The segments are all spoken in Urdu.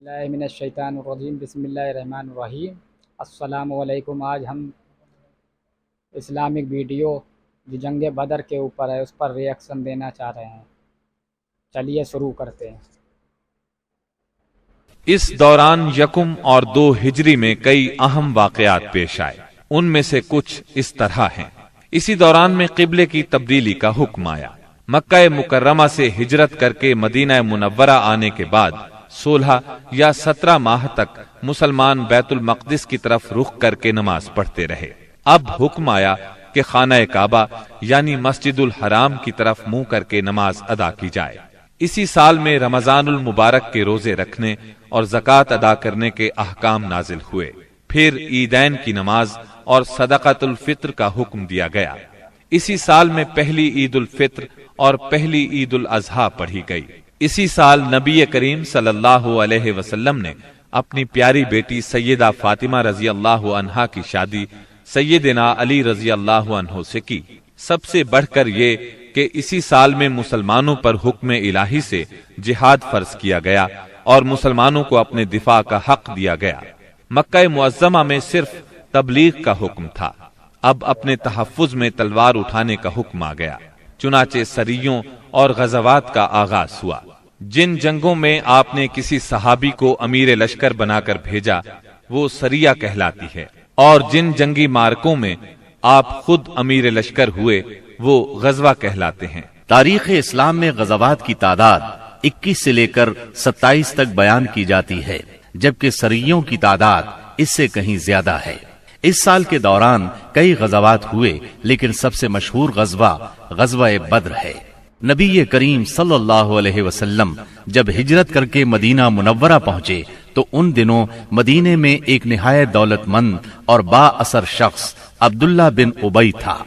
اللہ من الشیطان الرجیم بسم اللہ الرحمن الرحیم۔ السلام علیکم۔ آج ہم اسلامک ویڈیو جو جنگ بدر کے اوپر ہے اس پر ریئیکشن دینا چاہ رہے ہیں۔ چلیے شروع کرتے ہیں۔ اس دوران یکم اور 2 ہجری میں کئی اہم واقعات پیش آئے۔ ان میں سے کچھ اس طرح ہیں۔ اسی دوران میں قبلے کی تبدیلی کا حکم آیا۔ مکہ مکرمہ سے ہجرت کر کے مدینہ منورہ آنے کے بعد 16 یا 17 ماہ تک مسلمان بیت المقدس کی طرف رخ کر کے نماز پڑھتے رہے۔ اب حکم آیا کہ خانہ کعبہ یعنی مسجد الحرام کی طرف منہ کر کے نماز ادا کی جائے۔ اسی سال میں رمضان المبارک کے روزے رکھنے اور زکوٰۃ ادا کرنے کے احکام نازل ہوئے۔ پھر عیدین کی نماز اور صدقۃ الفطر کا حکم دیا گیا۔ اسی سال میں پہلی عید الفطر اور پہلی عید الاضحیٰ پڑھی گئی۔ اسی سال نبی کریم صلی اللہ علیہ وسلم نے اپنی پیاری بیٹی سیدہ فاطمہ رضی اللہ عنہا کی شادی سیدنا علی رضی اللہ عنہ سے کی۔ سب سے بڑھ کر یہ کہ اسی سال میں مسلمانوں پر حکم الہی سے جہاد فرض کیا گیا اور مسلمانوں کو اپنے دفاع کا حق دیا گیا۔ مکہ معظمہ میں صرف تبلیغ کا حکم تھا، اب اپنے تحفظ میں تلوار اٹھانے کا حکم آ گیا۔ چنانچہ سریوں اور غزوات کا آغاز ہوا۔ جن جنگوں میں آپ نے کسی صحابی کو امیر لشکر بنا کر بھیجا وہ سریہ کہلاتی ہے، اور جن جنگی مارکوں میں آپ خود امیر لشکر ہوئے وہ غزوہ کہلاتے ہیں۔ تاریخ اسلام میں غزوات کی تعداد 21 سے لے کر 27 تک بیان کی جاتی ہے، جبکہ سریوں کی تعداد اس سے کہیں زیادہ ہے۔ اس سال کے دوران کئی غزوات ہوئے، لیکن سب سے مشہور غزوہ بدر ہے۔ نبی کریم صلی اللہ علیہ وسلم جب ہجرت کر کے مدینہ منورہ پہنچے تو ان دنوں مدینے میں ایک نہایت دولت مند اور با اثر شخص عبداللہ بن ابی تھا۔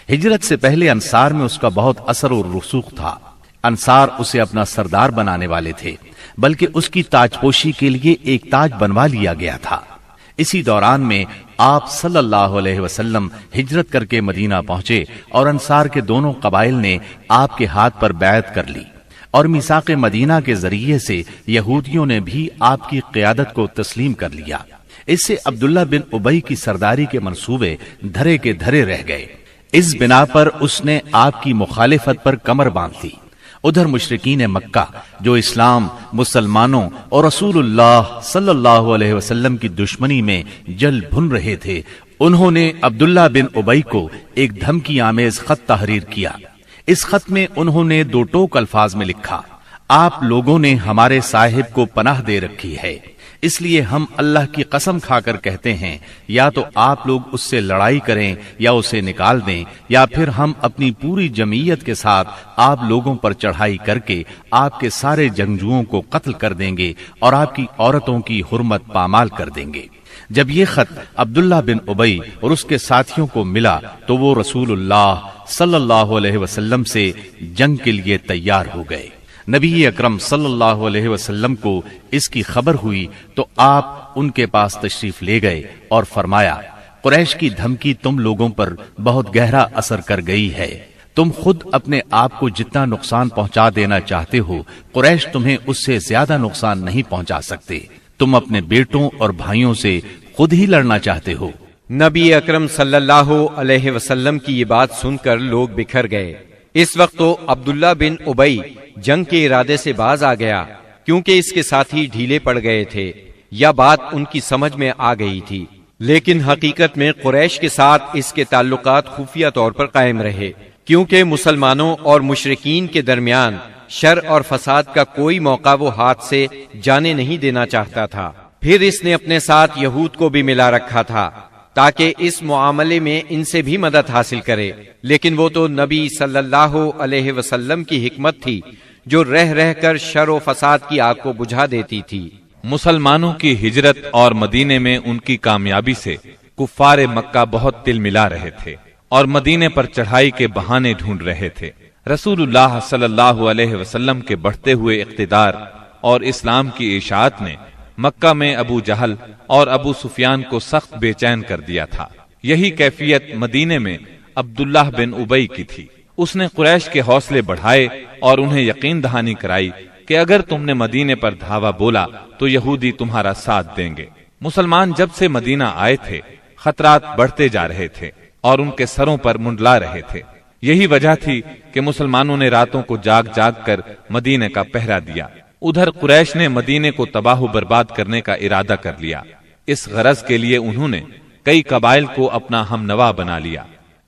ہجرت سے پہلے انصار میں اس کا بہت اثر و رسوخ تھا۔ انصار اسے اپنا سردار بنانے والے تھے، بلکہ اس کی تاج پوشی کے لیے ایک تاج بنوا لیا گیا تھا۔ اسی دوران میں آپ صلی اللہ علیہ وسلم ہجرت کر کے مدینہ پہنچے اور انصار کے دونوں قبائل نے آپ کے ہاتھ پر بیعت کر لی، اور میثاق مدینہ کے ذریعے سے یہودیوں نے بھی آپ کی قیادت کو تسلیم کر لیا۔ اس سے عبداللہ بن ابی کی سرداری کے منصوبے دھرے کے دھرے رہ گئے۔ اس بنا پر اس نے آپ کی مخالفت پر کمر باندھ لی۔ ادھر مشرکین مکہ جو اسلام، مسلمانوں اور رسول اللہ صلی اللہ علیہ وسلم کی دشمنی میں جل بھن رہے تھے، انہوں نے عبداللہ بن ابی کو ایک دھمکی آمیز خط تحریر کیا۔ اس خط میں انہوں نے 2 ٹوک الفاظ میں لکھا: آپ لوگوں نے ہمارے صاحب کو پناہ دے رکھی ہے، اس لیے ہم اللہ کی قسم کھا کر کہتے ہیں یا تو آپ لوگ اس سے لڑائی کریں یا اسے نکال دیں، یا پھر ہم اپنی پوری جمعیت کے ساتھ آپ لوگوں پر چڑھائی کر کے آپ کے سارے جنگجوؤں کو قتل کر دیں گے اور آپ کی عورتوں کی حرمت پامال کر دیں گے۔ جب یہ خط عبداللہ بن ابی اور اس کے ساتھیوں کو ملا تو وہ رسول اللہ صلی اللہ علیہ وسلم سے جنگ کے لیے تیار ہو گئے۔ نبی اکرم صلی اللہ علیہ وسلم کو اس کی خبر ہوئی تو آپ ان کے پاس تشریف لے گئے اور فرمایا: قریش کی دھمکی تم لوگوں پر بہت گہرا اثر کر گئی ہے۔ تم خود اپنے آپ کو جتنا نقصان پہنچا دینا چاہتے ہو، قریش تمہیں اس سے زیادہ نقصان نہیں پہنچا سکتے۔ تم اپنے بیٹوں اور بھائیوں سے خود ہی لڑنا چاہتے ہو۔ نبی اکرم صلی اللہ علیہ وسلم کی یہ بات سن کر لوگ بکھر گئے۔ اس وقت تو عبداللہ بن ابی جنگ کے ارادے سے باز آ گیا، کیونکہ اس کے ساتھی ڈھیلے پڑ گئے تھے یا بات ان کی سمجھ میں آ گئی تھی، لیکن حقیقت میں قریش کے ساتھ اس کے تعلقات خفیہ طور پر قائم رہے، کیونکہ مسلمانوں اور مشرکین کے درمیان شر اور فساد کا کوئی موقع وہ ہاتھ سے جانے نہیں دینا چاہتا تھا۔ پھر اس نے اپنے ساتھ یہود کو بھی ملا رکھا تھا تاکہ اس معاملے میں ان سے بھی مدد حاصل کرے، لیکن وہ تو نبی صلی اللہ علیہ وسلم کی حکمت تھی جو رہ رہ کر شر و فساد کی آگ کو بجھا دیتی تھی۔ مسلمانوں کی ہجرت اور مدینے میں ان کی کامیابی سے کفار مکہ بہت تل ملا رہے تھے اور مدینے پر چڑھائی کے بہانے ڈھونڈ رہے تھے۔ رسول اللہ صلی اللہ علیہ وسلم کے بڑھتے ہوئے اقتدار اور اسلام کی اشاعت نے مکہ میں ابو جہل اور ابو سفیان کو سخت بے چین کر دیا تھا۔ یہی کیفیت مدینے میں عبداللہ بن ابی کی تھی۔ اس نے قریش کے حوصلے بڑھائے اور انہیں یقین دہانی کرائی کہ اگر تم نے مدینے پر دھاوا بولا تو یہودی تمہارا ساتھ دیں گے۔ مسلمان جب سے مدینہ آئے تھے خطرات بڑھتے جا رہے تھے اور ان کے سروں پر منڈلا رہے تھے۔ یہی وجہ تھی کہ مسلمانوں نے راتوں کو جاگ جاگ کر مدینے کا پہرا دیا۔ ادھر قریش نے مدینے کو تباہ و برباد کرنے کا ارادہ کر لیا۔ اس غرض کے لیے انہوں نے کئی قبائل کو اپنا ہم نوا بنا لیا۔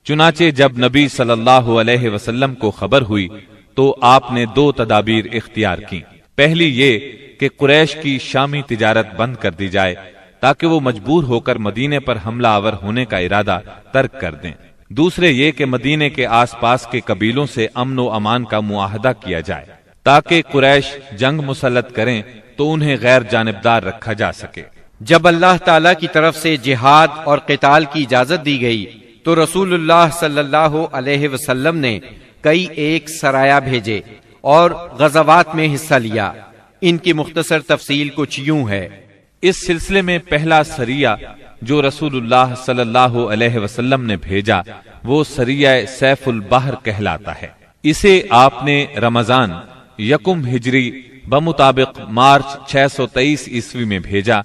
چنانچہ جب نبی صلی اللہ علیہ وسلم کو خبر ہوئی تو آپ نے دو تدابیر اختیار کی۔ پہلی یہ کہ قریش کی شامی تجارت بند کر دی جائے تاکہ وہ مجبور ہو کر مدینے پر حملہ آور ہونے کا ارادہ ترک کر دیں۔ دوسرے یہ کہ مدینے کے آس پاس کے قبیلوں سے امن و امان کا معاہدہ کیا جائے تاکہ قریش جنگ مسلط کریں تو انہیں غیر جانبدار رکھا جا سکے۔ جب اللہ تعالی کی طرف سے جہاد اور قتال کی اجازت دی گئی تو رسول اللہ صلی اللہ علیہ وسلم نے کئی ایک سرایہ بھیجے اور غزوات میں حصہ لیا۔ ان کی مختصر تفصیل کچھ یوں ہے۔ اس سلسلے میں پہلا سریہ جو رسول اللہ صلی اللہ علیہ وسلم نے بھیجا وہ سریہ سیف البحر کہلاتا ہے۔ اسے آپ نے رمضان یکم ہجری بمطابق مارچ 623 عیسوی میں بھیجا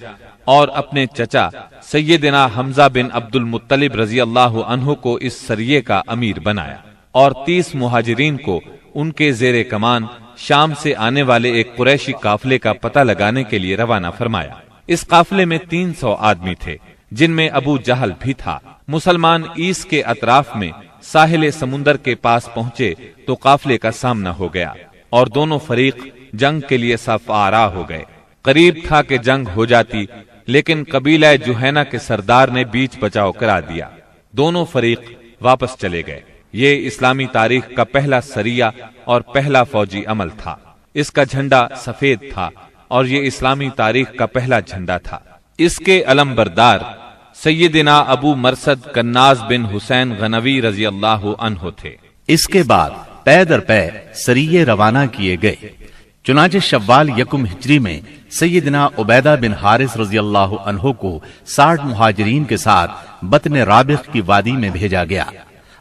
اور اپنے چچا سیدنا حمزہ بن عبد المطلب رضی اللہ عنہ کو اس سریے کا امیر بنایا اور 30 مہاجرین کو ان کے زیر کمان شام سے آنے والے ایک قریشی قافلے کا پتہ لگانے کے لیے روانہ فرمایا۔ اس قافلے میں 300 آدمی تھے جن میں ابو جہل بھی تھا۔ مسلمان ایس کے اطراف میں ساحل سمندر کے پاس پہنچے تو قافلے کا سامنا ہو گیا اور دونوں فریق جنگ کے لیے صف آرا ہو گئے۔ قریب تھا کہ جنگ ہو جاتی لیکن قبیلہ جوہینہ کے سردار نے بیچ بچاؤ کرا دیا۔ دونوں فریق واپس چلے گئے۔ یہ اسلامی تاریخ کا پہلا سریہ اور پہلا فوجی عمل تھا۔ اس کا جھنڈا سفید تھا اور یہ اسلامی تاریخ کا پہلا جھنڈا تھا۔ اس کے علم بردار سیدنا ابو مرصد کناز بن حسین غنوی رضی اللہ عنہ تھے۔ اس کے بعد پے در پے سریے روانہ کیے گئے۔ چنانچہ شوال یکم ہجری میں سیدنا عبیدہ بن حارث رضی اللہ عنہ کو 60 مہاجرین کے ساتھ بطن رابغ کی وادی میں بھیجا گیا۔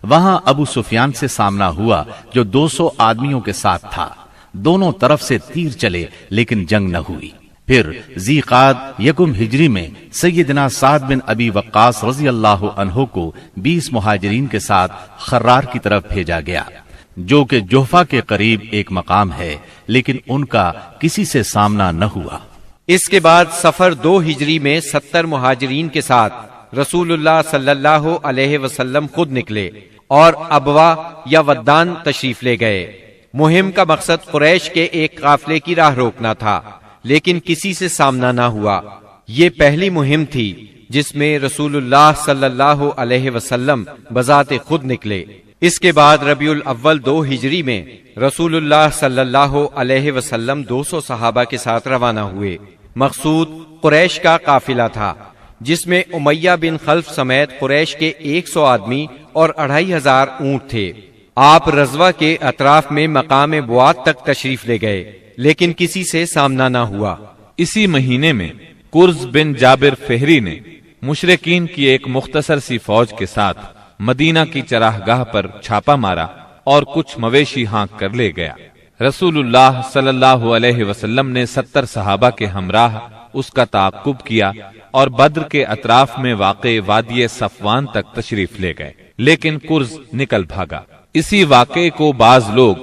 وہاں ابو سفیان سے سامنا ہوا جو 200 آدمیوں کے ساتھ تھا۔ دونوں طرف سے تیر چلے لیکن جنگ نہ ہوئی۔ پھر ذی قعد یکم ہجری میں سیدنا سعد بن ابی وقاص رضی اللہ عنہ کو 20 مہاجرین کے ساتھ خرار کی طرف بھیجا گیا جو کہ جوفا کے قریب ایک مقام ہے، لیکن ان کا کسی سے سامنا نہ ہوا۔ اس کے بعد سفر 2 ہجری میں 70 مہاجرین کے ساتھ رسول اللہ صلی اللہ علیہ وسلم خود نکلے اور ابوا یا ودان تشریف لے گئے۔ مہم کا مقصد قریش کے ایک قافلے کی راہ روکنا تھا لیکن کسی سے سامنا نہ ہوا۔ یہ پہلی مہم تھی جس میں رسول اللہ صلی اللہ علیہ وسلم بذات خود نکلے۔ اس کے بعد ربیع الاول 2 ہجری میں رسول اللہ صلی اللہ علیہ وسلم 200 صحابہ کے ساتھ روانہ ہوئے۔ مقصود قریش کا قافلہ تھا جس میں امیہ بن خلف سمیت قریش کے 100 آدمی اور 2500 اونٹ تھے۔ آپ رضوہ کے اطراف میں مقام بوات تک تشریف لے گئے لیکن کسی سے سامنا نہ ہوا۔ اسی مہینے میں کرز بن جابر فہری نے مشرکین کی ایک مختصر سی فوج کے ساتھ مدینہ کی چراگاہ پر چھاپا مارا اور کچھ مویشی ہانک کر لے گیا۔ رسول اللہ صلی اللہ علیہ وسلم نے 70 صحابہ کے ہمراہ اس کا تعاقب کیا اور بدر کے اطراف میں واقع وادی صفوان تک تشریف لے گئے، لیکن کرز نکل بھاگا۔ اسی واقعے کو بعض لوگ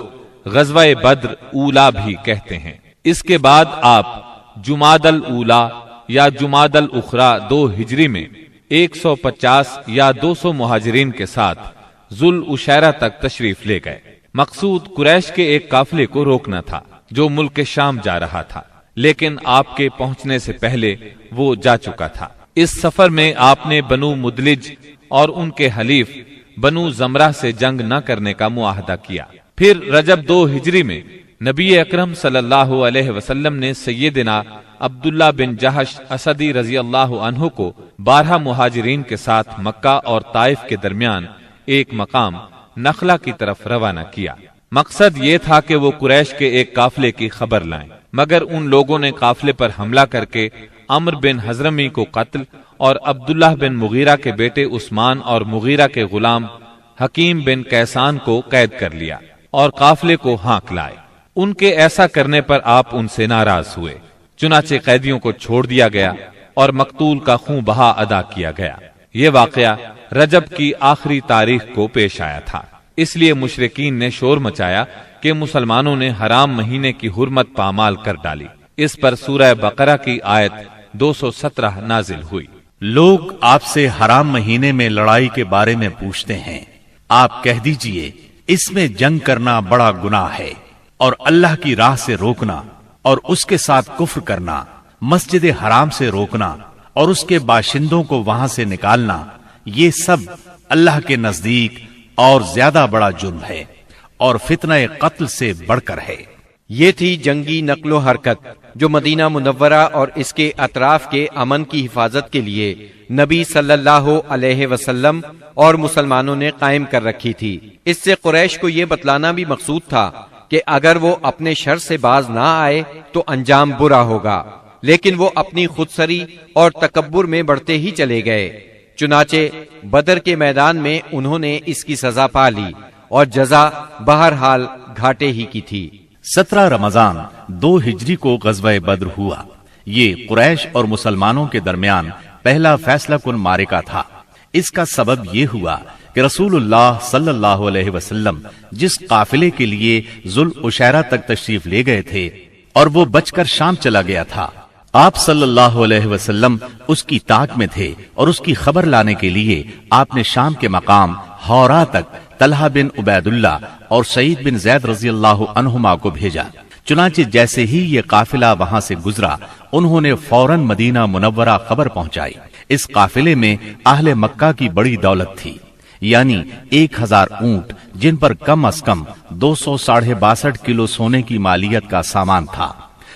غزوہ بدر اولا بھی کہتے ہیں۔ اس کے بعد آپ جمادی الاولا یا جمادی الاخری 2 ہجری میں 150 یا 200 مہاجرین کے ساتھ ذوالعشیرہ تک تشریف لے گئے۔ مقصود قریش کے ایک قافلے کو روکنا تھا جو ملک شام جا رہا تھا، لیکن آپ کے پہنچنے سے پہلے وہ جا چکا تھا۔ اس سفر میں آپ نے بنو مدلج اور ان کے حلیف بنو زمرہ سے جنگ نہ کرنے کا معاہدہ کیا۔ پھر رجب 2 ہجری میں نبی اکرم صلی اللہ علیہ وسلم نے سیدنا عبداللہ بن جہش اسدی رضی اللہ عنہ کو 12 مہاجرین کے ساتھ مکہ اور طائف کے درمیان ایک مقام نخلہ کی طرف روانہ کیا۔ مقصد یہ تھا کہ وہ قریش کے ایک قافلے کی خبر لائیں، مگر ان لوگوں نے قافلے پر حملہ کر کے عمر بن حضرمی کو قتل اور عبداللہ بن مغیرہ کے بیٹے عثمان اور مغیرہ کے غلام حکیم بن کیسان کو قید کر لیا اور قافلے کو ہانک لائے۔ ان کے ایسا کرنے پر آپ ان سے ناراض ہوئے، چنانچہ قیدیوں کو چھوڑ دیا گیا اور مقتول کا خون بہا ادا کیا گیا۔ یہ واقعہ رجب کی آخری تاریخ کو پیش آیا تھا، اس لیے مشرکین نے شور مچایا کہ مسلمانوں نے حرام مہینے کی حرمت پامال کر ڈالی۔ اس پر سورہ بقرہ کی آیت 217 نازل ہوئی۔ لوگ آپ سے حرام مہینے میں لڑائی کے بارے میں پوچھتے ہیں، آپ کہہ دیجئے اس میں جنگ کرنا بڑا گناہ ہے، اور اللہ کی راہ سے روکنا اور اس کے ساتھ کفر کرنا، مسجد حرام سے روکنا اور اس کے باشندوں کو وہاں سے نکالنا، یہ سب اللہ کے نزدیک اور زیادہ بڑا جرم ہے اور فتنہ قتل سے بڑھ کر ہے۔ یہ تھی جنگی نقل و حرکت جو مدینہ منورہ اور اس کے اطراف کے امن کی حفاظت کے لیے نبی صلی اللہ علیہ وسلم اور مسلمانوں نے قائم کر رکھی تھی۔ اس سے قریش کو یہ بتلانا بھی مقصود تھا کہ اگر وہ اپنے شر سے باز نہ آئے تو انجام برا ہوگا، لیکن وہ اپنی خودسری اور تکبر میں بڑھتے ہی چلے گئے۔ چنانچہ بدر کے میدان میں انہوں نے اس کی سزا پا لی اور جزا بہرحال گھاٹے ہی کی تھی۔ 17 رمضان 2 ہجری کو غزوہ بدر ہوا۔ یہ قریش اور مسلمانوں کے درمیان پہلا فیصلہ کن معرکہ تھا۔ اس کا سبب یہ ہوا کہ رسول اللہ صلی اللہ علیہ وسلم جس قافلے کے لیے ذوالعشیرہ تک تشریف لے گئے تھے اور وہ بچ کر شام چلا گیا تھا، آپ صلی اللہ علیہ وسلم اس کی طاق میں تھے اور اس کی خبر لانے کے لیے آپ نے شام کے مقام ہورا تک طلحہ بن عبید اللہ اور سعید بن زید رضی اللہ عنہما کو بھیجا۔ چنانچہ جیسے ہی یہ قافلہ وہاں سے گزرا، انہوں نے فوراً مدینہ منورہ خبر پہنچائی۔ اس قافلے میں اہل مکہ کی بڑی دولت تھی، یعنی 1000 اونٹ جن پر کم از کم 262 کلو سونے کی مالیت کا سامان تھا،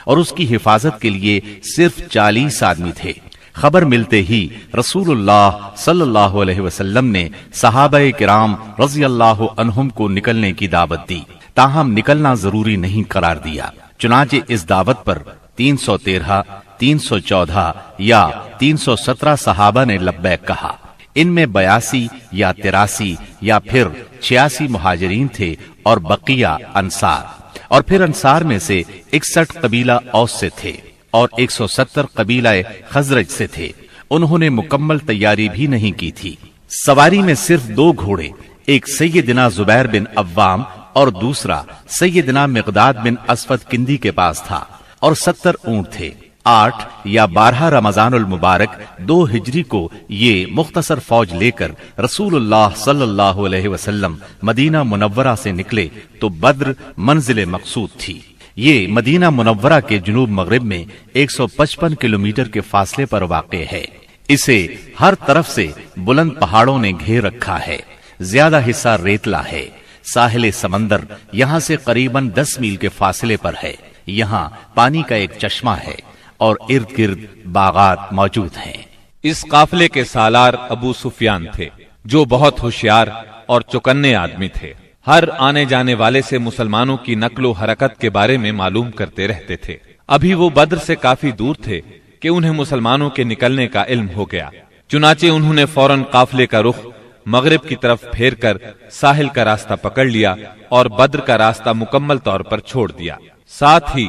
اور اس کی حفاظت کے لیے صرف 40 آدمی تھے۔ خبر ملتے ہی رسول اللہ صلی اللہ علیہ وسلم نے صحابہ کرام رضی اللہ عنہم کو نکلنے کی دعوت دی، تاہم نکلنا ضروری نہیں قرار دیا۔ چنانچہ اس دعوت پر 313، 314 یا 317 صحابہ نے لبیک کہا۔ ان میں 82 یا 83 یا پھر 86 مہاجرین تھے اور بقیہ انصار، اور پھر انصار میں سے 61 قبیلہ اوس سے تھے اور 170 قبیلہ خزرج سے تھے۔ انہوں نے مکمل تیاری بھی نہیں کی تھی۔ سواری میں صرف 2 گھوڑے، ایک سیدنا زبیر بن عوام اور دوسرا سیدنا مقداد بن اسود کندی کے پاس تھا، اور 70 اونٹ تھے۔ 8 یا 12 رمضان المبارک 2 ہجری کو یہ مختصر فوج لے کر رسول اللہ صلی اللہ علیہ وسلم مدینہ منورہ سے نکلے تو بدر منزل مقصود تھی۔ یہ مدینہ منورہ کے جنوب مغرب میں 155 کلومیٹر کے فاصلے پر واقع ہے۔ اسے ہر طرف سے بلند پہاڑوں نے گھیر رکھا ہے، زیادہ حصہ ریتلا ہے۔ ساحل سمندر یہاں سے قریباً 10 میل کے فاصلے پر ہے۔ یہاں پانی کا ایک چشمہ ہے اور ارد گرد باغات موجود ہیں۔ اس قافلے کے سالار ابو سفیان تھے، جو بہت ہوشیار اور چوکنے آدمی تھے۔ ہر آنے جانے والے سے مسلمانوں کی نقل و حرکت کے بارے میں معلوم کرتے رہتے تھے۔ ابھی وہ بدر سے کافی دور تھے کہ انہیں مسلمانوں کے نکلنے کا علم ہو گیا۔ چنانچہ انہوں نے فوراً قافلے کا رخ مغرب کی طرف پھیر کر ساحل کا راستہ پکڑ لیا اور بدر کا راستہ مکمل طور پر چھوڑ دیا۔ ساتھ ہی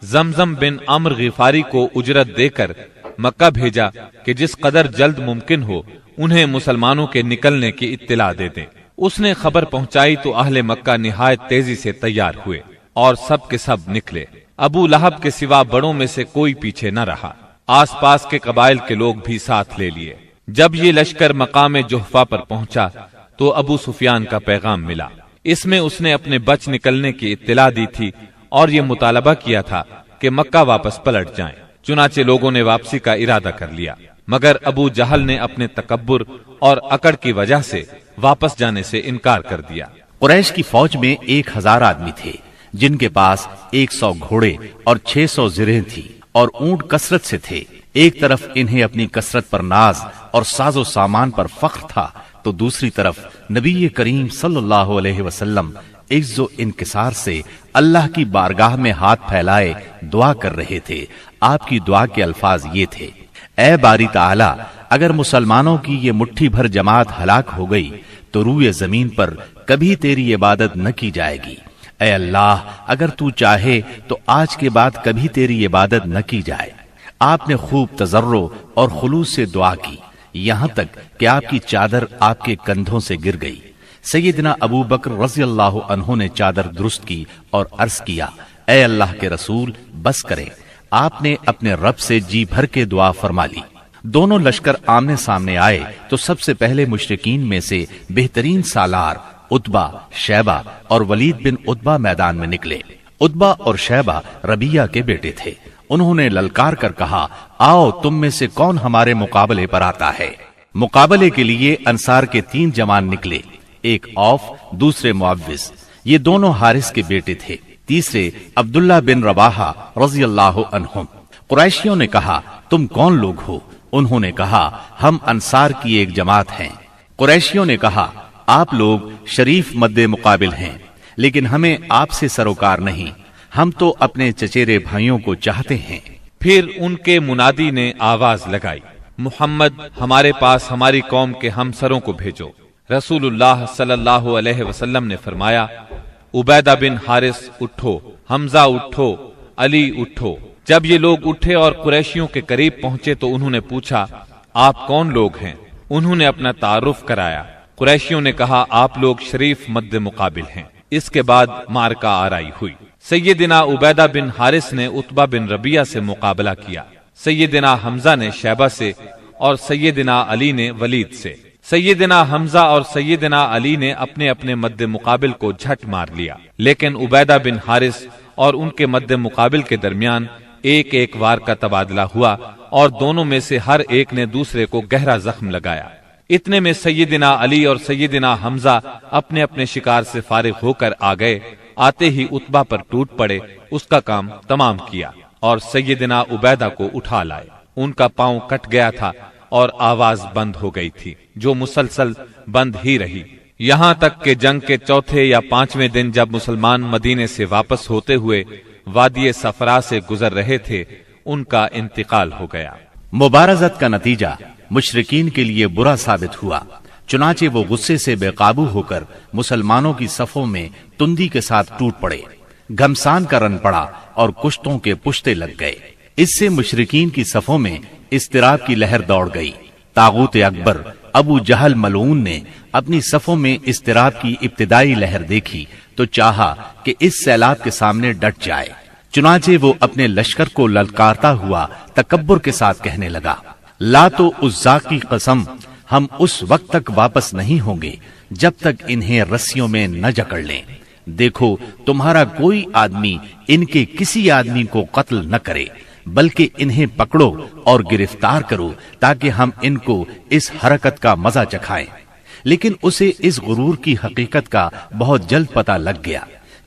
زمزم بن عمرو غفاری کو اجرت دے کر مکہ بھیجا کہ جس قدر جلد ممکن ہو انہیں مسلمانوں کے نکلنے کی اطلاع دے دیں۔ اس نے خبر پہنچائی تو اہل مکہ نہایت تیزی سے تیار ہوئے اور سب کے سب نکلے۔ ابو لہب کے سوا بڑوں میں سے کوئی پیچھے نہ رہا۔ آس پاس کے قبائل کے لوگ بھی ساتھ لے لیے۔ جب یہ لشکر مقام جحفہ پر پہنچا تو ابو سفیان کا پیغام ملا۔ اس میں اس نے اپنے بچ نکلنے کی اطلاع دی تھی اور یہ مطالبہ کیا تھا کہ مکہ واپس پلٹ جائیں۔ چنانچہ لوگوں نے واپسی کا ارادہ کر لیا، مگر ابو جہل نے اپنے تکبر اور اکڑ کی وجہ سے واپس جانے سے انکار کر دیا۔ قریش کی فوج میں 1000 آدمی تھے، جن کے پاس 100 گھوڑے اور 600 زرہیں تھی اور اونٹ کثرت سے تھے۔ ایک طرف انہیں اپنی کثرت پر ناز اور ساز و سامان پر فخر تھا، تو دوسری طرف نبی کریم صلی اللہ علیہ وسلم عز و انکسار سے اللہ کی بارگاہ میں ہاتھ پھیلائے دعا کر رہے تھے۔ آپ کی دعا کے الفاظ یہ تھے: اے باری تعالی، اگر مسلمانوں کی یہ مٹھی بھر جماعت ہلاک ہو گئی تو روئے زمین پر کبھی تیری عبادت نہ کی جائے گی۔ اے اللہ، اگر تو چاہے تو آج کے بعد کبھی تیری عبادت نہ کی جائے۔ آپ نے خوب تضرع اور خلوص سے دعا کی، یہاں تک کہ آپ کی چادر آپ کے کندھوں سے گر گئی۔ سیدنا ابو بکر رضی اللہ عنہ نے چادر درست کی اور عرض کیا، اے اللہ کے رسول، بس کرے۔ آپ نے اپنے رب سے جی بھر کے دعا فرما لی۔ دونوں لشکر آمنے سامنے آئے تو سب سے پہلے مشرکین میں سے بہترین سالار عتبہ، شیبہ اور ولید بن عتبہ میدان میں نکلے۔ عتبہ اور شیبہ ربیہ کے بیٹے تھے۔ انہوں نے للکار کر کہا، آؤ تم میں سے کون ہمارے مقابلے پر آتا ہے۔ مقابلے کے لیے انصار کے 3 جوان نکلے، ایک عوف، دوسرے معوذ، یہ دونوں حارث کے بیٹے تھے، تیسرے عبداللہ بن رواحہ رضی اللہ عنہم۔ قریشیوں نے کہا، تم کون لوگ ہو؟ انہوں نے کہا، ہم انصار کی ایک جماعت ہیں۔ قریشیوں نے کہا، آپ لوگ شریف مد مقابل ہیں، لیکن ہمیں آپ سے سروکار نہیں، ہم تو اپنے چچیرے بھائیوں کو چاہتے ہیں۔ پھر ان کے منادی نے آواز لگائی، محمد ہمارے پاس ہماری قوم کے ہمسروں کو بھیجو۔ رسول اللہ صلی اللہ علیہ وسلم نے فرمایا، عبیدہ بن حارث اٹھو، حمزہ اٹھو، علی اٹھو۔ جب یہ لوگ اٹھے اور قریشیوں کے قریب پہنچے تو انہوں نے پوچھا، آپ کون لوگ ہیں؟ انہوں نے اپنا تعارف کرایا۔ قریشیوں نے کہا، آپ لوگ شریف مد مقابل ہیں۔ اس کے بعد مارکا آرائی ہوئی۔ سیدنا عبیدہ بن حارث نے عتبہ بن ربیہ سے مقابلہ کیا، سیدنا حمزہ نے شیبہ سے اور سیدنا علی نے ولید سے۔ سیدنا حمزہ اور سیدنا علی نے اپنے اپنے مد مقابل کو جھٹ مار لیا، لیکن عبیدہ بن حارث اور ان کے مد مقابل کے درمیان ایک ایک وار کا تبادلہ ہوا اور دونوں میں سے ہر ایک نے دوسرے کو گہرا زخم لگایا۔ اتنے میں سیدنا علی اور سیدنا حمزہ اپنے اپنے شکار سے فارغ ہو کر آ گئے۔ آتے ہی عتبہ پر ٹوٹ پڑے، اس کا کام تمام کیا اور سیدنا عبیدہ کو اٹھا لائے۔ ان کا پاؤں کٹ گیا تھا اور آواز بند ہو گئی تھی، جو مسلسل بند ہی رہی، یہاں تک کہ جنگ کے 4 یا 5ویں دن جب مسلمان مدینے سے واپس ہوتے ہوئے وادی صفرا سے گزر رہے تھے، ان کا انتقال ہو گیا۔ مبارزت کا نتیجہ مشرکین کے لیے برا ثابت ہوا، چنانچہ وہ غصے سے بے قابو ہو کر مسلمانوں کی صفوں میں تندی کے ساتھ ٹوٹ پڑے، گھمسان کا رن پڑا اور کشتوں کے پشتے لگ گئے۔ اس سے مشرکین کی صفوں میں اضطراب کی لہر دوڑ گئی۔ طاغوت اکبر ابو جہل ملعون نے اپنی صفوں میں اضطراب کی ابتدائی لہر دیکھی تو چاہا کہ اس سیلاب کے سامنے ڈٹ جائے، چنانچہ وہ اپنے لشکر کو للکارتا ہوا تکبر کے ساتھ کہنے لگا، لات و عزا کی قسم، ہم اس وقت تک واپس نہیں ہوں گے جب تک انہیں رسیوں میں نہ جکڑ لیں۔ دیکھو تمہارا کوئی آدمی ان کے کسی آدمی کو قتل نہ کرے، بلکہ انہیں پکڑو اور گرفتار کرو تاکہ ہم ان کو اس حرکت کا مزہ چکھائیں۔ لیکن اسے اس غرور کی حقیقت کا بہت جلد پتہ لگ گیا،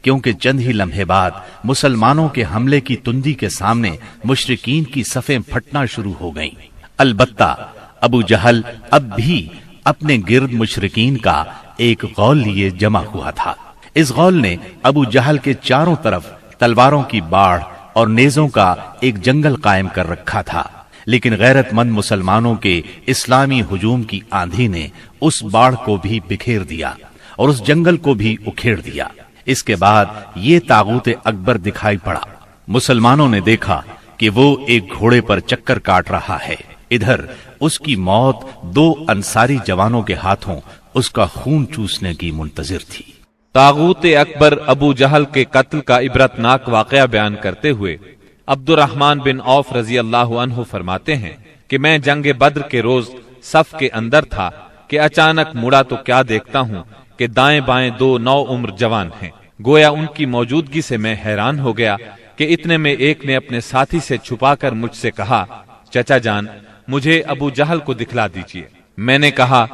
کیونکہ چند ہی لمحے بعد مسلمانوں کے حملے کی تندی کے سامنے مشرکین کی صفیں پھٹنا شروع ہو گئیں۔ البتہ ابو جہل اب بھی اپنے گرد مشرکین کا ایک غول لیے جمع ہوا تھا۔ اس غول نے ابو جہل کے چاروں طرف تلواروں کی باڑھ اور نیزوں کا ایک جنگل قائم کر رکھا تھا، لیکن غیرت مند مسلمانوں کے اسلامی ہجوم کی آندھی نے اس باڑھ کو بھی بکھیر دیا اور اس جنگل کو بھی اکھیڑ دیا۔ اس کے بعد یہ طاغوت اکبر دکھائی پڑا۔ مسلمانوں نے دیکھا کہ وہ ایک گھوڑے پر چکر کاٹ رہا ہے، ادھر اس کی موت 2 انصاری جوانوں کے ہاتھوں اس کا خون چوسنے کی منتظر تھی۔ طاغوت اکبر ابو جہل کے قتل کا عبرتناک واقعہ بیان کرتے ہوئے عبد الرحمن بن عوف رضی اللہ عنہ فرماتے ہیں کہ میں جنگ بدر کے روز صف کے اندر تھا کہ اچانک مڑا تو کیا دیکھتا ہوں کہ دائیں بائیں 2 نوعمر جوان ہیں۔ گویا ان کی موجودگی سے میں حیران ہو گیا کہ اتنے میں ایک نے اپنے ساتھی سے چھپا کر مجھ سے کہا، چچا جان مجھے ابو جہل کو دکھلا دیجیے۔ میں نے کہا،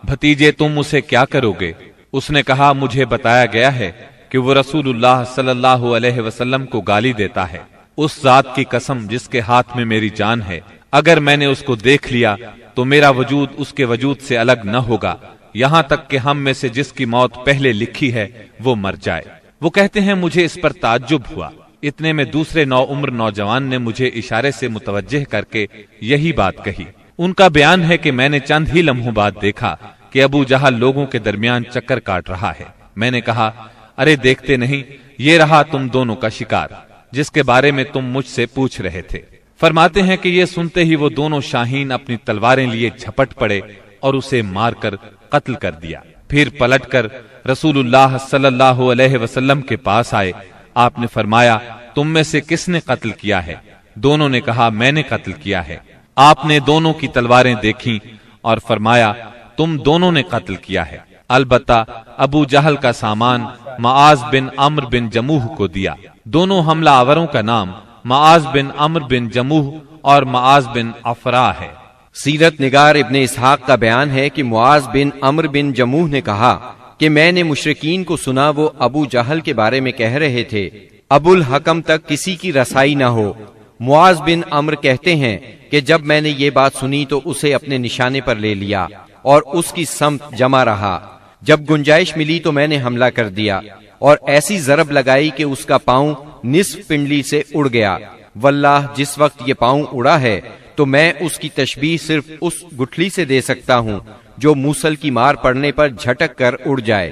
بھتیجے تم اسے کیا کرو گے؟ اس نے کہا، مجھے بتایا گیا ہے کہ وہ رسول اللہ صلی اللہ علیہ وسلم کو گالی دیتا ہے۔ اس ذات کی قسم جس کے ہاتھ میں میری جان ہے، اگر میں نے اس کو دیکھ لیا تو میرا وجود اس کے وجود سے الگ نہ ہوگا، یہاں تک کہ ہم میں سے جس کی موت پہلے لکھی ہے وہ مر جائے۔ وہ کہتے ہیں مجھے اس پر تعجب ہوا۔ اتنے میں دوسرے نوعمر نوجوان نے مجھے اشارے سے متوجہ کر کے یہی بات کہی۔ ان کا بیان ہے کہ میں نے چند ہی لمحوں بعد دیکھا کہ ابو جہل لوگوں کے درمیان چکر کاٹ رہا ہے۔ میں نے کہا، ارے دیکھتے نہیں، یہ رہا تم دونوں کا شکار جس کے بارے میں تم مجھ سے پوچھ رہے تھے۔ فرماتے ہیں کہ یہ سنتے ہی وہ دونوں شاہین اپنی تلواریں لیے جھپٹ پڑے اور اسے مار کر قتل کر دیا۔ پھر پلٹ کر رسول اللہ صلی اللہ علیہ وسلم کے پاس آئے۔ آپ نے فرمایا، تم میں سے کس نے قتل کیا ہے؟ دونوں نے کہا، میں نے قتل کیا ہے۔ آپ نے دونوں کی تلواریں دیکھیں اور فرمایا، تم دونوں نے قتل کیا ہے، البتہ ابو جہل کا سامان معاذ بن عمر بن جموح کو دیا۔ دونوں حملہ آوروں کا نام معاذ بن عمر بن جموح اور معاذ بن افرا ہے۔ سیرت نگار ابن اسحاق کا بیان ہے کہ معاذ بن عمر بن جموح نے کہا کہ میں نے مشرکین کو سنا وہ ابو جہل کے بارے میں کہہ رہے تھے، ابو الحکم تک کسی کی رسائی نہ ہو۔ معاذ بن عمر کہتے ہیں کہ جب میں نے یہ بات سنی تو اسے اپنے نشانے پر لے لیا اور اس کی سمت جمع رہا۔ جب گنجائش ملی تو میں نے حملہ کر دیا اور ایسی ضرب لگائی کہ اس کا پاؤں نصف پنڈلی سے اڑ گیا۔ واللہ جس وقت یہ پاؤں اڑا ہے تو میں اس کی تشبیہ صرف اس گٹھلی سے دے سکتا ہوں جو موصل کی مار پڑنے پر جھٹک کر اڑ جائے۔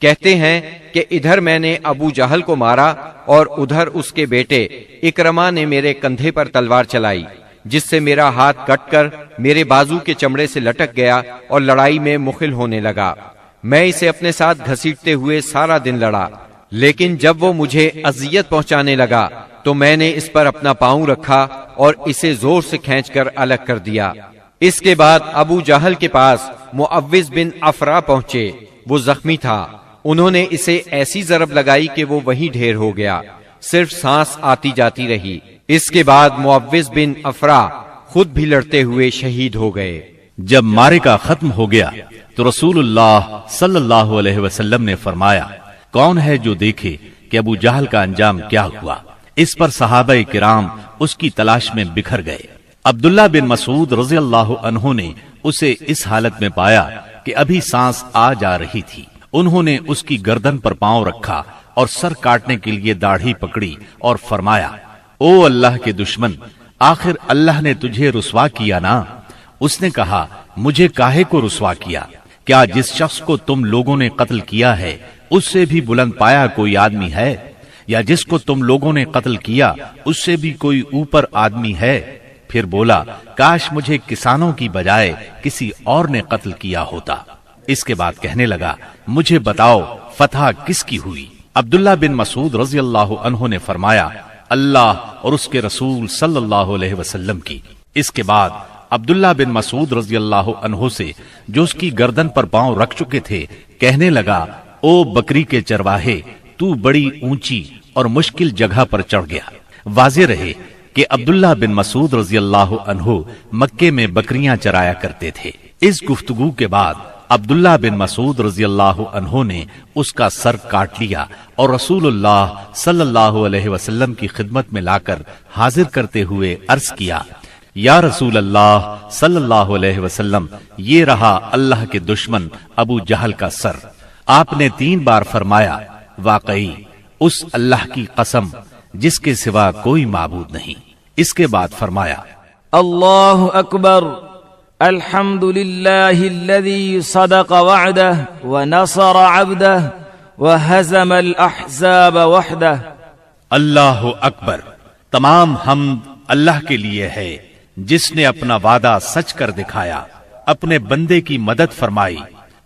کہتے ہیں کہ ادھر میں نے ابو جہل کو مارا اور ادھر اس کے بیٹے اکرما نے میرے کندھے پر تلوار چلائی، جس سے میرا ہاتھ کٹ کر میرے بازو کے چمڑے سے لٹک گیا اور لڑائی میں مخل ہونے لگا۔ میں اسے اپنے ساتھ گھسیٹتے ہوئے سارا دن لڑا، لیکن جب وہ مجھے اذیت پہنچانے لگا تو میں نے اس پر اپنا پاؤں رکھا اور اسے زور سے کھینچ کر الگ کر دیا۔ اس کے بعد ابو جہل کے پاس معوذ بن افرا پہنچے، وہ زخمی تھا۔ انہوں نے اسے ایسی ضرب لگائی کہ وہ وہیں ڈھیر ہو گیا، صرف سانس آتی جاتی رہی۔ اس کے بعد معوذ بن افرا خود بھی لڑتے ہوئے شہید ہو گئے۔ جب معرکہ ختم ہو گیا تو رسول اللہ صلی اللہ علیہ وسلم نے فرمایا، کون ہے جو دیکھے کہ ابو جہل کا انجام کیا ہوا؟ اس پر صحابہ کرام اس کی تلاش میں بکھر گئے۔ عبداللہ بن مسعود رضی اللہ عنہ نے اسے اس حالت میں پایا کہ ابھی سانس آ جا رہی تھی۔ انہوں نے اس کی گردن پر پاؤں رکھا اور سر کاٹنے کے لیے داڑھی پکڑی اور فرمایا، او اللہ کے دشمن، آخر اللہ نے تجھے رسوا کیا نا؟ اس نے کہا، مجھے کاہے کو رسوا کیا؟ کیا جس شخص کو تم لوگوں نے قتل کیا ہے اس سے بھی بلند پایا کوئی آدمی ہے؟ یا جس کو تم لوگوں نے قتل کیا اس سے بھی کوئی اوپر آدمی ہے؟ پھر بولا، کاش مجھے کسانوں کی بجائے کسی اور نے قتل کیا ہوتا۔ اس کے بعد کہنے لگا، مجھے بتاؤ فتح کس کی ہوئی؟ عبداللہ بن مسعود رضی اللہ عنہ نے فرمایا، اللہ اور اس کے رسول صلی اللہ علیہ وسلم کی۔ اس کے بعد عبداللہ بن مسعود رضی اللہ عنہ سے جو اس کی گردن پر پاؤں رکھ چکے تھے کہنے لگا، او بکری کے چرواہے، تو بڑی اونچی اور مشکل جگہ پر چڑھ گیا۔ واضح رہے کہ عبداللہ بن مسعود رضی اللہ عنہ مکے میں بکریاں چرایا کرتے تھے۔ اس گفتگو کے بعد عبداللہ بن مسعود رضی اللہ عنہ نے اس کا سر کاٹ لیا اور رسول اللہ صلی اللہ علیہ وسلم کی خدمت میں لا کر حاضر کرتے ہوئے عرض کیا، یا رسول اللہ صلی اللہ علیہ وسلم، یہ رہا اللہ کے دشمن ابو جہل کا سر۔ آپ نے 3 بار فرمایا، واقعی اس اللہ کی قسم جس کے سوا کوئی معبود نہیں۔ اس کے بعد فرمایا، اللہ اکبر، الحمد للہ الذی صدق وعدہ ونصر عبدہ وہزم الاحزاب وحدہ۔ اللہ اکبر، تمام حمد اللہ کے لیے ہے جس نے اپنا وعدہ سچ کر دکھایا، اپنے بندے کی مدد فرمائی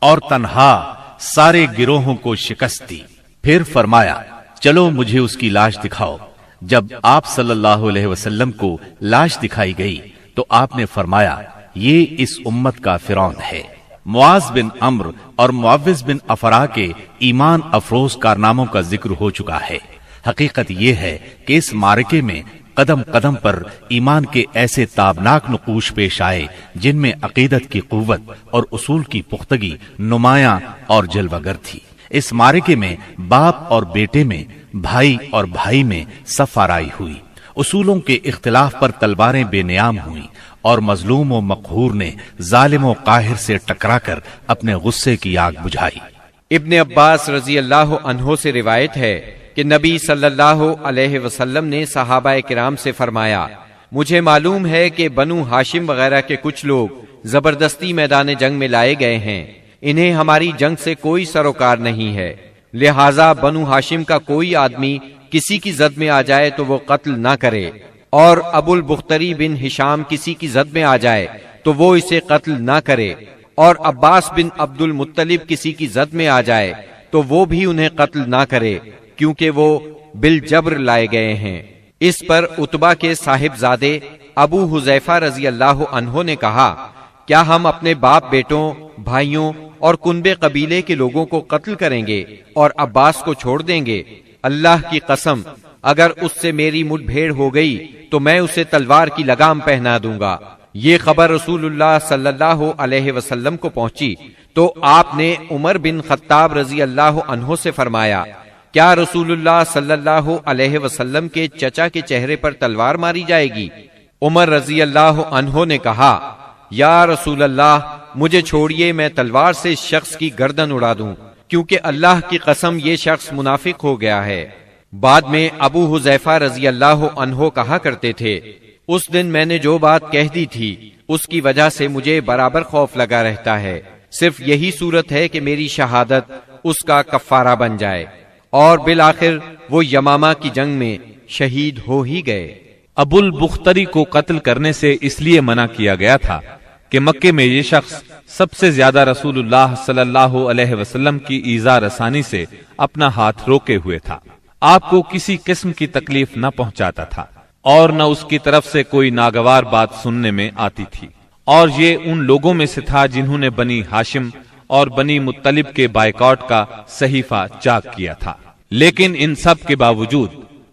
اور تنہا سارے گروہوں کو شکست دی۔ پھر فرمایا، چلو مجھے اس کی لاش دکھاؤ۔ جب آپ صلی اللہ علیہ وسلم کو لاش دکھائی گئی تو آپ نے فرمایا، یہ اس امت کا فرعون ہے۔ معاذ بن عمر اور معوذ بن افرا کے ایمان افروز کارناموں کا ذکر ہو چکا ہے۔ حقیقت یہ ہے کہ اس معرکے میں قدم قدم پر ایمان کے ایسے تابناک نقوش پیش آئے جن میں عقیدت کی قوت اور اصول کی پختگی نمایاں اور جلوگر تھی۔ اس معرکے میں باپ اور بیٹے میں، بھائی اور بھائی میں صف آرائی ہوئی، اصولوں کے اختلاف پر تلواریں بے نیام ہوئیں اور مظلوم و مقہور نے ظالم و قاہر سے ٹکرا کر اپنے غصے کی آگ بجھائی۔ ابن عباس رضی اللہ عنہ سے روایت ہے کہ نبی صلی اللہ علیہ وسلم نے صحابہ کرام سے فرمایا، مجھے معلوم ہے کہ بنو ہاشم وغیرہ کے کچھ لوگ زبردستی میدان جنگ میں لائے گئے ہیں، انہیں ہماری جنگ سے کوئی سروکار نہیں ہے۔ لہذا بنو ہاشم کا کوئی آدمی کسی کی زد میں آ جائے تو وہ قتل نہ کرے، اور ابو البختری بن ہشام کسی کی زد میں آ جائے تو وہ اسے قتل نہ کرے، اور عباس بن عبد المطلب کسی کی زد میں آ جائے تو وہ بھی انہیں قتل نہ کرے، کیونکہ وہ بالجبر لائے گئے ہیں۔ اس پر عتبہ کے صاحبزادے ابو حذیفہ رضی اللہ عنہ نے کہا، کیا ہم اپنے باپ بیٹوں، بھائیوں اور کنبے قبیلے کے لوگوں کو قتل کریں گے اور عباس کو چھوڑ دیں گے؟ اللہ کی قسم، اگر اس سے میری مٹ بھیڑ ہو گئی تو میں اسے تلوار کی لگام پہنا دوں گا۔ یہ خبر رسول اللہ صلی اللہ علیہ وسلم کو پہنچی تو آپ نے عمر بن خطاب رضی اللہ عنہ سے فرمایا، کیا رسول اللہ صلی اللہ علیہ وسلم کے چچا کے چہرے پر تلوار ماری جائے گی؟ عمر رضی اللہ عنہ نے کہا، یا رسول اللہ، مجھے چھوڑیے، میں تلوار سے اس شخص کی گردن اڑا دوں، کیونکہ اللہ کی قسم یہ شخص منافق ہو گیا ہے۔ بعد میں ابو حذیفہ رضی اللہ عنہ کہا کرتے تھے، اس دن میں نے جو بات کہہ دی تھی اس کی وجہ سے مجھے برابر خوف لگا رہتا ہے، صرف یہی صورت ہے کہ میری شہادت اس کا کفارہ بن جائے، اور بالآخر وہ یمامہ کی جنگ میں شہید ہو ہی گئے۔ ابو البختری کو قتل کرنے سے اس لیے منع کیا گیا تھا کہ مکے میں یہ شخص سب سے زیادہ رسول اللہ صلی اللہ علیہ وسلم کی ایذا رسانی سے اپنا ہاتھ روکے ہوئے تھا، آپ کو کسی قسم کی تکلیف نہ پہنچاتا تھا اور نہ اس کی طرف سے کوئی ناگوار بات سننے میں آتی تھی، اور یہ ان لوگوں میں سے تھا جنہوں نے بنی ہاشم اور بنی مطلب کے بائیکاٹ کا صحیفہ چاک کیا تھا۔ لیکن ان سب کے باوجود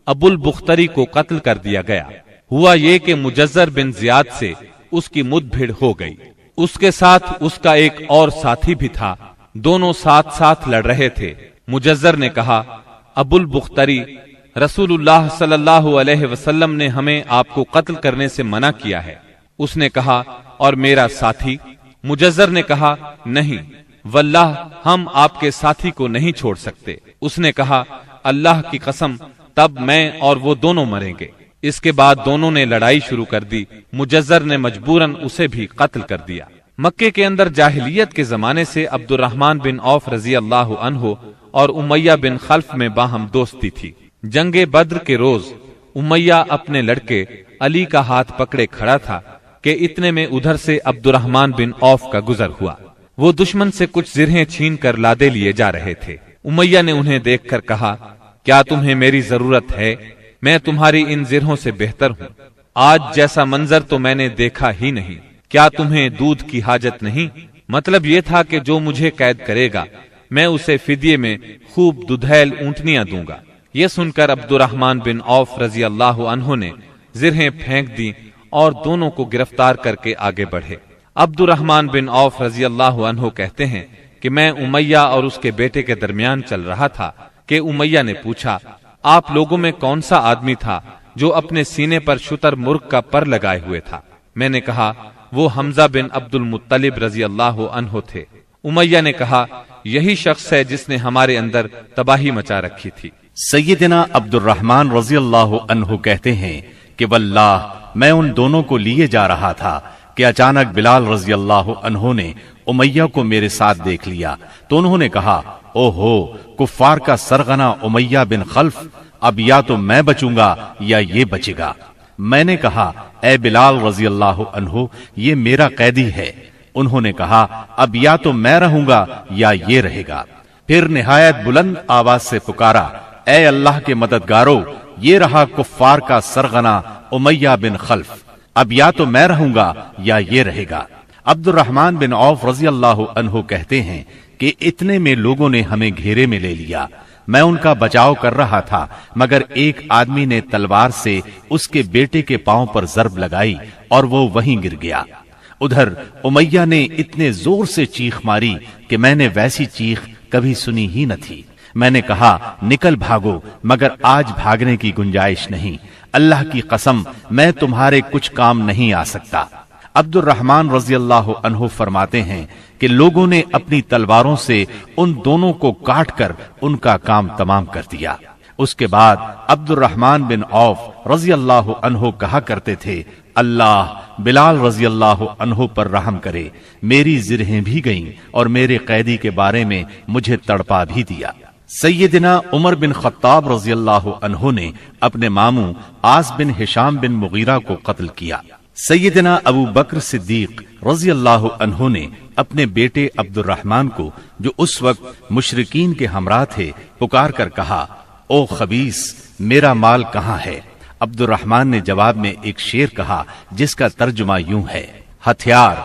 ابو البختری کو قتل کر دیا گیا۔ ہوا یہ کہ مجزر بن زیاد سے اس کی مد بھیڑ ہو گئی، اس کے ساتھ اس کا ایک اور ساتھی بھی تھا، دونوں ساتھ ساتھ لڑ رہے تھے۔ مجزر نے کہا، ابو البختری، رسول اللہ صلی اللہ علیہ وسلم نے ہمیں آپ کو قتل کرنے سے منع کیا ہے۔ اس نے کہا، اور میرا ساتھی؟ مجزر نے کہا، نہیں واللہ ہم آپ کے ساتھی کو نہیں چھوڑ سکتے۔ اس نے کہا، اللہ کی قسم، تب میں اور وہ دونوں مریں گے۔ اس کے بعد دونوں نے لڑائی شروع کر دی، مجزر نے مجبوراً اسے بھی قتل کر دیا۔ مکے کے اندر جاہلیت کے زمانے سے عبد الرحمن بن عوف رضی اللہ عنہ اور امیہ بن خلف میں باہم دوستی تھی۔ جنگ بدر کے روز امیہ اپنے لڑکے علی کا ہاتھ پکڑے کھڑا تھا کہ اتنے میں ادھر سے عبد الرحمن بن عوف کا گزر ہوا۔ وہ دشمن سے کچھ زرہیں چھین کر لادے لیے جا رہے تھے۔ امیہ نے انہیں دیکھ کر کہا، کیا تمہیں میری ضرورت ہے؟ میں تمہاری ان زرہوں سے بہتر ہوں، آج جیسا منظر تو میں نے دیکھا ہی نہیں۔ کیا تمہیں دودھ کی حاجت نہیں؟ مطلب یہ تھا کہ جو مجھے قید کرے گا میں اسے فدیے میں خوب ددھیل اونٹنیاں دوں گا۔ یہ سن کر عبد الرحمن بن عوف رضی اللہ عنہ نے زرہیں پھینک دی اور دونوں کو گرفتار کر کے آگے بڑھے۔ عبد الرحمن بن عوف رضی اللہ عنہ کہتے ہیں کہ میں امیہ اور اس کے بیٹے کے درمیان چل رہا تھا کہ امیہ نے پوچھا، آپ لوگوں میں کون سا آدمی تھا جو اپنے سینے پر شتر مرغ کا پر لگائے ہوئے تھا؟ میں نے کہا، وہ حمزہ بن عبد المطلب رضی اللہ عنہ تھے۔ امیہ نے کہا، یہی شخص ہے جس نے ہمارے اندر تباہی مچا رکھی تھی۔ سیدنا عبد الرحمن رضی اللہ عنہ کہتے ہیں کہ واللہ میں ان دونوں کو لیے جا رہا تھا کہ اچانک بلال رضی اللہ عنہ نے امیہ کو میرے ساتھ دیکھ لیا تو انہوں نے کہا، او ہو کفار کا سرغنہ امیہ بن خلف، اب یا تو میں بچوں گا یا یہ بچے گا۔ میں نے کہا، اے بلال رضی اللہ عنہ، یہ میرا قیدی ہے۔ انہوں نے کہا، اب یا تو میں رہوں گا یا یہ رہے گا۔ پھر نہایت بلند آواز سے پکارا، اے اللہ کے مددگارو، یہ رہا کفار کا سرغنہ امیہ بن خلف، اب یا تو میں رہوں گا یا یہ رہے گا۔ عبد الرحمن بن عوف رضی اللہ عنہ کہتے ہیں کہ اتنے میں لوگوں نے ہمیں گھیرے میں لے لیا۔ میں ان کا بچاؤ کر رہا تھا مگر ایک آدمی نے تلوار سے اس کے بیٹے کے پاؤں پر ضرب لگائی اور وہ وہیں گر گیا۔ ادھر امیہ نے اتنے زور سے چیخ ماری کہ میں نے ویسی چیخ کبھی سنی ہی نہ تھی۔ میں نے کہا، نکل بھاگو، مگر آج بھاگنے کی گنجائش نہیں، اللہ کی قسم میں تمہارے کچھ کام نہیں آ سکتا۔ عبد الرحمن رضی اللہ عنہ فرماتے ہیں کہ لوگوں نے اپنی تلواروں سے ان دونوں کو کاٹ کر ان کا کام تمام کر دیا۔ اس کے بعد عبد الرحمن بن عوف رضی اللہ عنہ کہا کرتے تھے، اللہ بلال رضی اللہ عنہ پر رحم کرے، میری زرہیں بھی گئیں اور میرے قیدی کے بارے میں مجھے تڑپا بھی دیا۔ سیدنا عمر بن خطاب رضی اللہ عنہ نے اپنے ماموں عاص بن ہشام بن مغیرہ کو قتل کیا۔ سیدنا ابو بکر صدیق رضی اللہ عنہ نے اپنے بیٹے عبد الرحمن کو، جو اس وقت مشرکین کے ہمراہ تھے، پکار کر کہا، او خبیث، میرا مال کہاں ہے؟ عبد الرحمن نے جواب میں ایک شعر کہا جس کا ترجمہ یوں ہے، ہتھیار،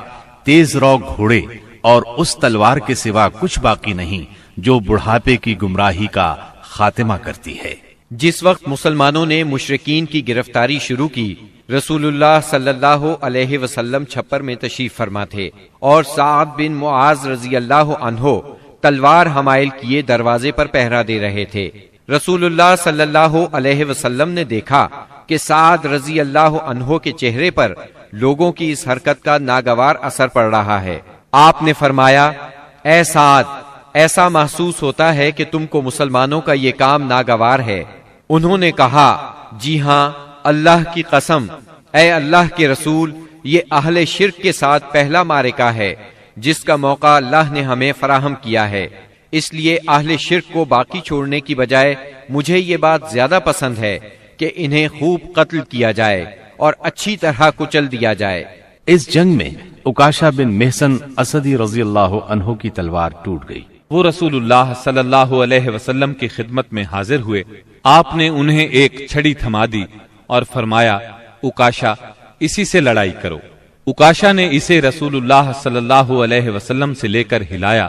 تیز رو گھوڑے اور اس تلوار کے سوا کچھ باقی نہیں جو بڑھاپے کی گمراہی کا خاتمہ کرتی ہے۔ جس وقت مسلمانوں نے مشرکین کی گرفتاری شروع کی، رسول اللہ صلی اللہ علیہ وسلم چھپر میں تشریف فرما تھے اور سعد بن معاذ رضی اللہ عنہ تلوار حمائل کیے دروازے پر پہرا دے رہے تھے۔ رسول اللہ صلی اللہ علیہ وسلم نے دیکھا کہ سعد رضی اللہ عنہ کے چہرے پر لوگوں کی اس حرکت کا ناگوار اثر پڑ رہا ہے۔ آپ نے فرمایا، اے سعد، ایسا محسوس ہوتا ہے کہ تم کو مسلمانوں کا یہ کام ناگوار ہے۔ انہوں نے کہا، جی ہاں، اللہ کی قسم، اے اللہ کے رسول، یہ اہل شرک کے ساتھ پہلا معرکہ ہے جس کا موقع اللہ نے ہمیں فراہم کیا ہے، اس لیے اہل شرک کو باقی چھوڑنے کی بجائے مجھے یہ بات زیادہ پسند ہے کہ انہیں خوب قتل کیا جائے اور اچھی طرح کچل دیا جائے۔ اس جنگ میں عکاشہ بن محصن اسدی رضی اللہ عنہ کی تلوار ٹوٹ گئی۔ وہ رسول اللہ صلی اللہ علیہ وسلم کی خدمت میں حاضر ہوئے۔ آپ نے انہیں ایک چھڑی تھما دی اور فرمایا، عکاشہ، اسی سے لڑائی کرو۔ عکاشہ نے اسے رسول اللہ صلی اللہ علیہ وسلم سے لے کر ہلایا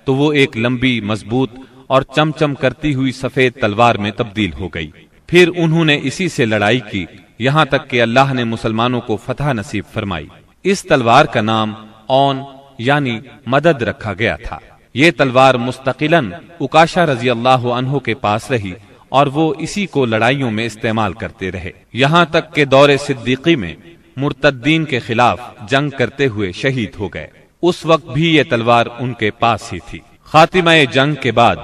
تو وہ ایک لمبی، مضبوط اور چمچم کرتی ہوئی سفید تلوار میں تبدیل ہو گئی۔ پھر انہوں نے اسی سے لڑائی کی یہاں تک کہ اللہ نے مسلمانوں کو فتح نصیب فرمائی۔ اس تلوار کا نام اون یعنی مدد رکھا گیا تھا۔ یہ تلوار مستقلاً عکاشہ رضی اللہ عنہ کے پاس رہی اور وہ اسی کو لڑائیوں میں استعمال کرتے رہے، یہاں تک کہ دور صدیقی میں مرتدین کے خلاف جنگ کرتے ہوئے شہید ہو گئے۔ اس وقت بھی یہ تلوار ان کے پاس ہی تھی۔ خاتمہ جنگ کے بعد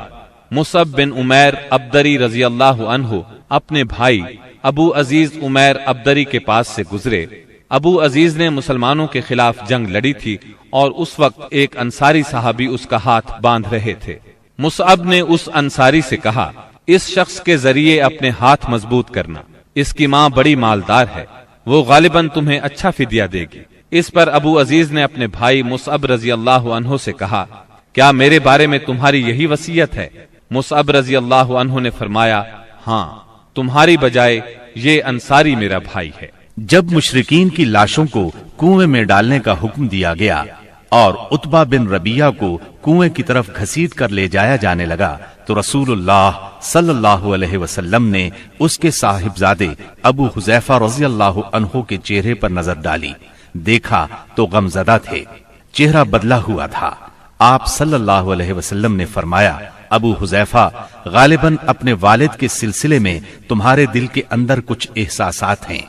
مصعب بن عمیر ابدری رضی اللہ عنہ اپنے بھائی ابو عزیز عمیر ابدری کے پاس سے گزرے۔ ابو عزیز نے مسلمانوں کے خلاف جنگ لڑی تھی اور اس وقت ایک انصاری صحابی اس کا ہاتھ باندھ رہے تھے۔ مصعب نے اس انصاری سے کہا، اس شخص کے ذریعے اپنے ہاتھ مضبوط کرنا، اس کی ماں بڑی مالدار ہے، وہ غالباً تمہیں اچھا فدیہ دے گی۔ اس پر ابو عزیز نے اپنے بھائی مصعب رضی اللہ عنہ سے کہا، کیا میرے بارے میں تمہاری یہی وصیت ہے؟ مصعب رضی اللہ عنہ نے فرمایا، ہاں، تمہاری بجائے یہ انصاری میرا بھائی ہے۔ جب مشرکین کی لاشوں کو کنویں میں ڈالنے کا حکم دیا گیا اور عتبہ بن ربیعہ کو کنویں کی طرف گھسیٹ کر لے جایا جانے لگا تو رسول اللہ صلی اللہ علیہ وسلم نے اس کے صاحبزادے ابو حذیفہ رضی اللہ عنہ کے چہرے پر نظر ڈالی، دیکھا تو غمزدہ تھے، چہرہ بدلا ہوا تھا۔ آپ صلی اللہ علیہ وسلم نے فرمایا، ابو حذیفہ، غالباً اپنے والد کے سلسلے میں تمہارے دل کے اندر کچھ احساسات ہیں۔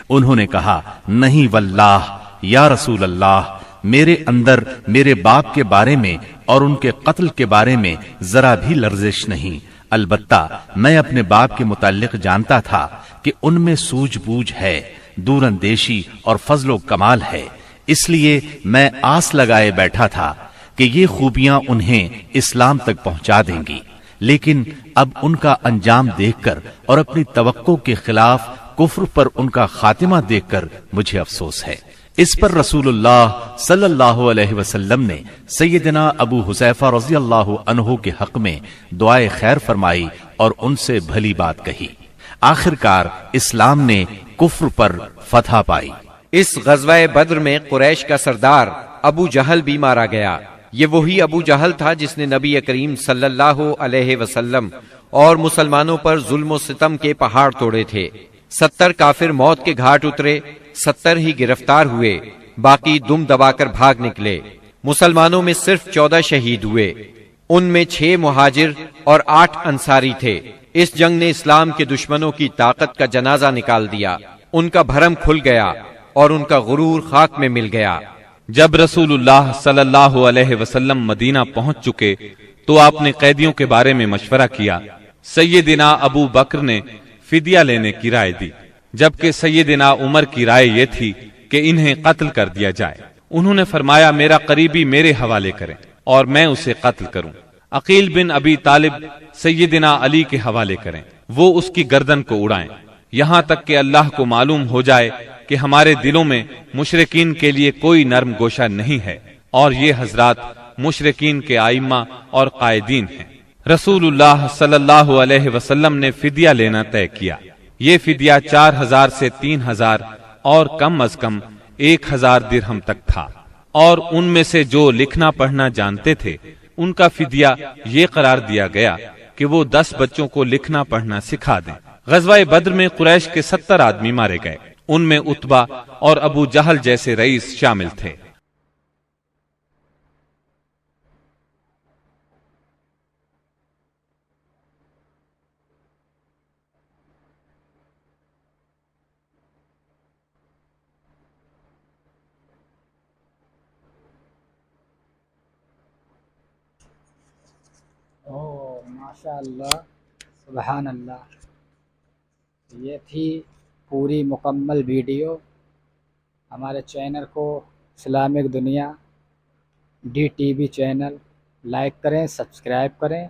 انہوں نے کہا، نہیں واللہ یا رسول اللہ، میرے اندر میرے باپ کے بارے میں اور ان کے قتل کے بارے میں ذرا بھی لرزش نہیں، البتہ میں اپنے باپ کے متعلق جانتا تھا کہ ان میں سوجھ بوجھ ہے، دور اندیشی اور فضل و کمال ہے، اس لیے میں آس لگائے بیٹھا تھا کہ یہ خوبیاں انہیں اسلام تک پہنچا دیں گی، لیکن اب ان کا انجام دیکھ کر اور اپنی توقع کے خلاف کفر پر ان کا خاتمہ دیکھ کر مجھے افسوس ہے۔ اس پر رسول اللہ صلی اللہ علیہ وسلم نے سیدنا ابو حذیفہ رضی اللہ عنہ کے حق میں دعائے خیر فرمائی اور ان سے بھلی بات کہی۔ آخرکار اسلام نے کفر پر فتح پائی۔ اس غزوہ بدر میں قریش کا سردار ابو جہل بھی مارا گیا۔ یہ وہی ابو جہل تھا جس نے نبی کریم صلی اللہ علیہ وسلم اور مسلمانوں پر ظلم و ستم کے پہاڑ توڑے تھے۔ 70 کافر موت کے گھاٹ اترے، 70 ہی گرفتار ہوئے، باقی دم دبا کر بھاگ نکلے۔ مسلمانوں میں صرف 14 شہید ہوئے، ان میں 6 مہاجر اور 8 انصاری تھے۔ اس جنگ نے اسلام کے دشمنوں کی طاقت کا جنازہ نکال دیا، ان کا بھرم کھل گیا اور ان کا غرور خاک میں مل گیا۔ جب رسول اللہ صلی اللہ علیہ وسلم مدینہ پہنچ چکے تو آپ نے قیدیوں کے بارے میں مشورہ کیا۔ سیدنا ابو بکر نے فدیہ لینے کی رائے دی، جبکہ سیدنا عمر کی رائے یہ تھی کہ انہیں قتل کر دیا جائے۔ انہوں نے فرمایا، میرا قریبی میرے حوالے کریں اور میں اسے قتل کروں۔ عقیل بن ابی طالب سیدنا علی کے حوالے کریں، وہ اس کی گردن کو اڑائیں، یہاں تک کہ اللہ کو معلوم ہو جائے کہ ہمارے دلوں میں مشرکین کے لیے کوئی نرم گوشہ نہیں ہے، اور یہ حضرات مشرکین کے ائمہ اور قائدین ہیں۔ رسول اللہ صلی اللہ علیہ وسلم نے فدیہ لینا طے کیا۔ یہ فدیہ 4000 سے 3000 اور کم از کم 1000 درہم تک تھا، اور ان میں سے جو لکھنا پڑھنا جانتے تھے ان کا فدیہ یہ قرار دیا گیا کہ وہ 10 بچوں کو لکھنا پڑھنا سکھا دیں۔ غزوہ بدر میں قریش کے 70 آدمی مارے گئے، ان میں عتبہ اور ابو جہل جیسے رئیس شامل تھے۔ ماشاء اللہ، سبحان اللہ۔ یہ تھی پوری مکمل ویڈیو۔ ہمارے چینل کو اسلامک دنیا DTV چینل لائک کریں، سبسکرائب کریں